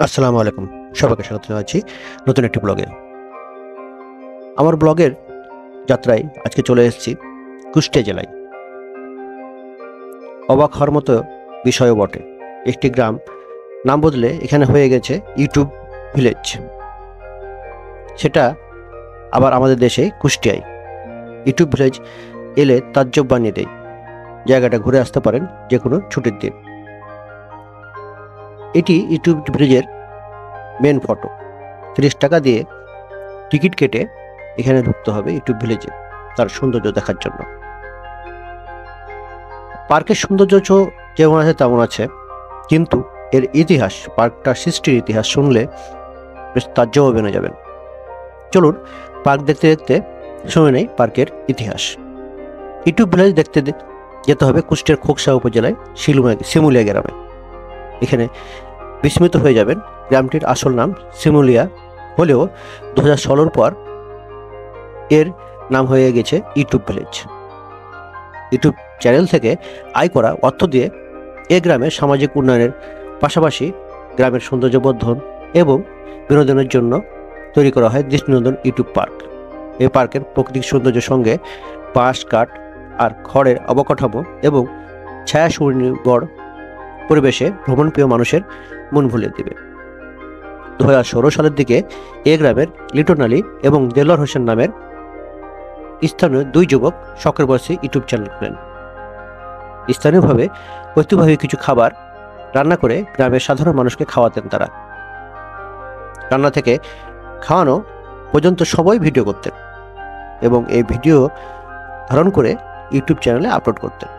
আসসালামু আলাইকুম। সবাইকে স্বাগত জানাচ্ছি নতুন একটি ব্লগে। আমার ব্লগের যাত্রায় আজকে চলে এসেছি কুষ্টিয়া জেলায়। অবাক হওয়ার মতো বিষয়ও বটে। একটি গ্রাম নাম বদলে এখানে হয়ে গেছে ইউটিউব ভিলেজ। সেটা আবার আমাদের দেশে কুষ্টিয়ায়। ইউটিউব ভিলেজ এলে তাজ্জব বানিয়ে দেয়। জায়গাটা ঘুরে আসতে পারেন যে কোনো ছুটির দিন। এটি ইউটিউব ভিলেজের মেন ফটো। 30 টাকা দিয়ে টিকিট কেটে এখানে ঢুকতে হবে ইউটিউব ভিলেজে তার সৌন্দর্য দেখার জন্য। পার্কের সৌন্দর্য যেমন আছে তেমন আছে, কিন্তু এর ইতিহাস, পার্কটার সৃষ্টির ইতিহাস শুনলে বেশ তাজ্জব বেনে যাবেন। চলুন পার্ক দেখতে দেখতে শুনে নেই পার্কের ইতিহাস। ইউটিউব ভিলেজ দেখতে যেতে হবে কুষ্টিয়ার খোকসা উপজেলায় শিমুলিয়া গ্রামে। এখানে বিস্মিত হয়ে যাবেন। গ্রামটির আসল নাম শিমুলিয়া হলেও 2016 পর এর নাম হয়ে গেছে ইউটিউব ভিলেজ। ইউটিউব চ্যানেল থেকে আয় করা অর্থ দিয়ে এ গ্রামের সামাজিক উন্নয়নের পাশাপাশি গ্রামের সৌন্দর্যবর্ধন এবং বিনোদনের জন্য তৈরি করা হয় দৃষ্টিনন্দন ইউটিউব পার্ক। এই পার্কের প্রাকৃতিক সৌন্দর্যের সঙ্গে বাঁশ, কাঠ আর খড়ের অবকাঠামো এবং ছায়া সুনির্ভর পরিবেশে ভ্রমণপ্রিয় মানুষের মন ভুলিয়ে দেবে। 2016 সালের দিকে এ গ্রামের লিটন আলী এবং দেলোয়ার হোসেন নামের স্থানীয় দুই যুবক শখের বয়সে ইউটিউব চ্যানেল খোলেন। স্থানীয়ভাবে ঐতিহ্যবাহী কিছু খাবার রান্না করে গ্রামের সাধারণ মানুষকে খাওয়াতেন তারা। রান্না থেকে খাওয়ানো পর্যন্ত সবাই ভিডিও করতেন এবং এই ভিডিও ধারণ করে ইউটিউব চ্যানেলে আপলোড করতেন।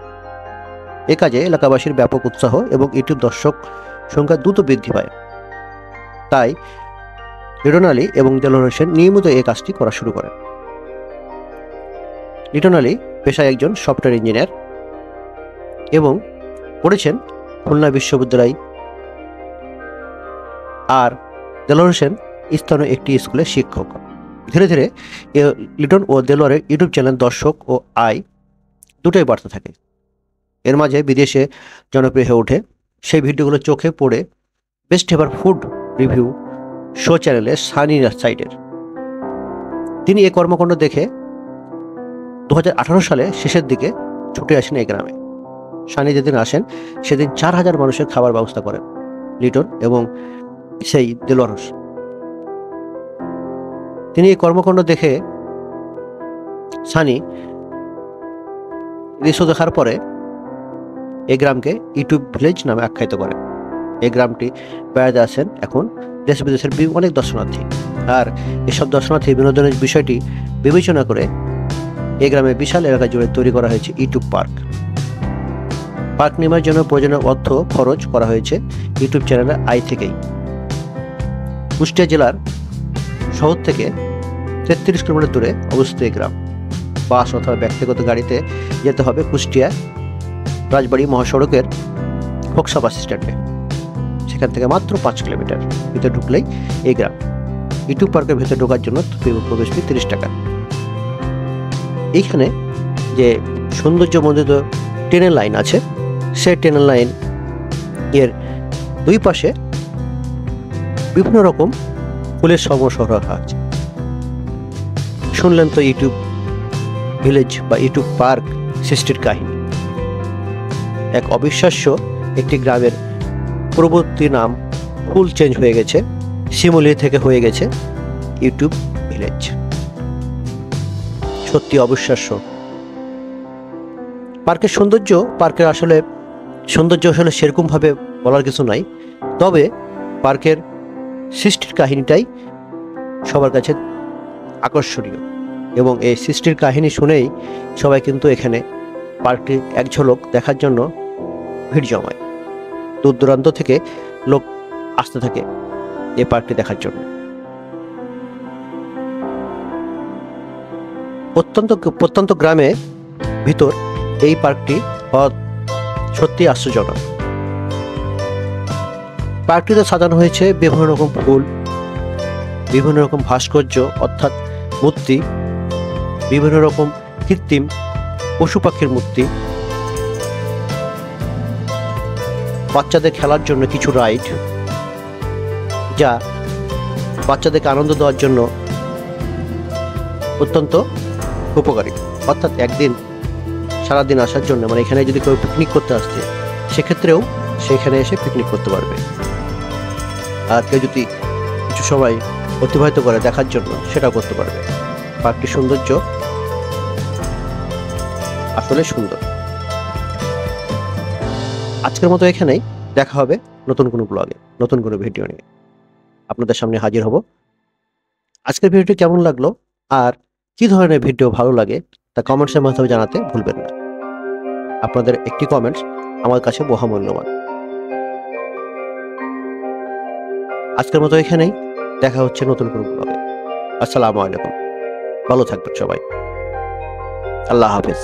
এ কাজে এলাকাবাসীর ব্যাপক উৎসাহ এবং ইউটিউব দর্শক সংখ্যা দ্রুত বৃদ্ধি পায়। তাই লিটন আলী এবং দেলোয়ার হোসেন নিয়মিত এই কাজটি করা শুরু করেন। লিটন আলী পেশায় একজন সফটওয়্যার ইঞ্জিনিয়ার এবং পড়েছেন খুলনা বিশ্ববিদ্যালয়, আর দেলোয়ার হোসেন স্থানীয় একটি স্কুলের শিক্ষক। ধীরে ধীরে লিটন ও দেলোয়ারের ইউটিউব চ্যানেল দর্শক ও আয় দুটোই বাড়তে থাকে। এর মাঝে বিদেশে জনপ্রিয় হয়ে ওঠে সেই ভিডিওগুলো চোখে পড়ে best ever food review show চ্যানেলের সানি সাইডের। তিনি এই কর্মকাণ্ড দেখে 2018 সালে শেষের দিকে ছুটে আসেন এই গ্রামে। সানি যেদিন আসেন সেদিন 4000 মানুষের খাবার ব্যবস্থা করেন লিটন এবং সেই দেলোয়ার হোসেন। তিনি এই কর্মকাণ্ড দেখে সানি দৃশ্য দেখার পরে এই গ্রামকে ইউটিউব ভিলেজ নামে আখ্যায়িত করেন। এই গ্রামটি বেড়াতে আসেন এখন দেশ বিদেশের অনেক দর্শনার্থী, আর এসব দর্শনার্থী বিনোদনের বিষয়টি বিবেচনা করে এই গ্রামের বিশাল এলাকা জুড়ে তৈরি করা হয়েছে ইউটিউব পার্ক। পার্ক নির্মাণের জন্য প্রয়োজনীয় অর্থ খরচ করা হয়েছে ইউটিউব চ্যানেলের আয় থেকেই। কুষ্টিয়া জেলার শহর থেকে 33 কিলোমিটার দূরে অবস্থিত এই গ্রাম। বাস অথবা ব্যক্তিগত গাড়িতে যেতে হবে কুষ্টিয়া রাজবাড়ি মহাসড়কের খোকসা বাস স্ট্যান্ডে। সেখান থেকে মাত্র 5 কিলোমিটার ভিতরে ঢুকলেই এই গ্রাম। ইউটিউব পার্কের ভিতরে ঢোকার জন্য প্রবেশ ফি 30 টাকা। এইখানে যে সৌন্দর্যমণ্ডিত ট্রেনের লাইন আছে, সেই ট্রেনের লাইন এর দুই পাশে বিভিন্ন রকম ফুলের সমারোহ রাখা আছে। শুনলেন তো ইউটিউব ভিলেজ বা ইউটিউব পার্ক সৃষ্টির কাহিনী। এক অবিশ্বাস্য একটি গ্রামের পরবর্তী নাম ফুল চেঞ্জ হয়ে গেছে, শিমুলিয়া থেকে হয়ে গেছে ইউটিউব ভিলেজ। সত্যি অবিশ্বাস্য। পার্কের সৌন্দর্য আসলে সেরকমভাবে বলার কিছু নাই, তবে পার্কের সৃষ্টির কাহিনীটাই সবার কাছে আকর্ষণীয় এবং এই সৃষ্টির কাহিনী শুনেই সবাই কিন্তু এখানে পার্কটি এক ঝলক দেখার জন্য ভিড় জমায়। দূর দূরান্ত থেকে লোক আসতে থাকে এই পার্কটি দেখার জন্য। প্রত্যন্ত গ্রামে ভিতর এই পার্কটি সত্যি আশ্চর্যজনক। পার্কটিতে সাজানো হয়েছে বিভিন্ন রকম ফুল, বিভিন্ন রকম ভাস্কর্য অর্থাৎ মূর্তি, বিভিন্ন রকম কৃত্রিম পশু পাখির মূর্তি, বাচ্চাদের খেলার জন্য কিছু রাইড, যা বাচ্চাদেরকে আনন্দ দেওয়ার জন্য অত্যন্ত উপকারী। অর্থাৎ একদিন সারাদিন আসার জন্য, মানে এখানে যদি কেউ পিকনিক করতে আসছে সেক্ষেত্রেও সেখানে এসে পিকনিক করতে পারবে। আর কেউ যদি কিছু সময় অতিবাহিত করে দেখার জন্য সেটাও করতে পারবে। পার্কটির সৌন্দর্য আসলে সুন্দর। আজকের মতো এখানেই, দেখা হবে নতুন কোনো ব্লগে, নতুন কোনো ভিডিও নিয়ে আপনাদের সামনে হাজির হব। আজকের ভিডিওটি কেমন লাগলো আর কি ধরনের ভিডিও ভালো লাগে তা কমেন্টসের মাধ্যমে জানাতে ভুলবেন না। আপনাদের একটি কমেন্টস আমার কাছে মহামূল্যবান। আজকের মতো এখানেই, দেখা হচ্ছে নতুন কোনো ব্লগে। আসসালামু আলাইকুম, ভালো থাকবেন সবাই, আল্লাহ হাফেজ।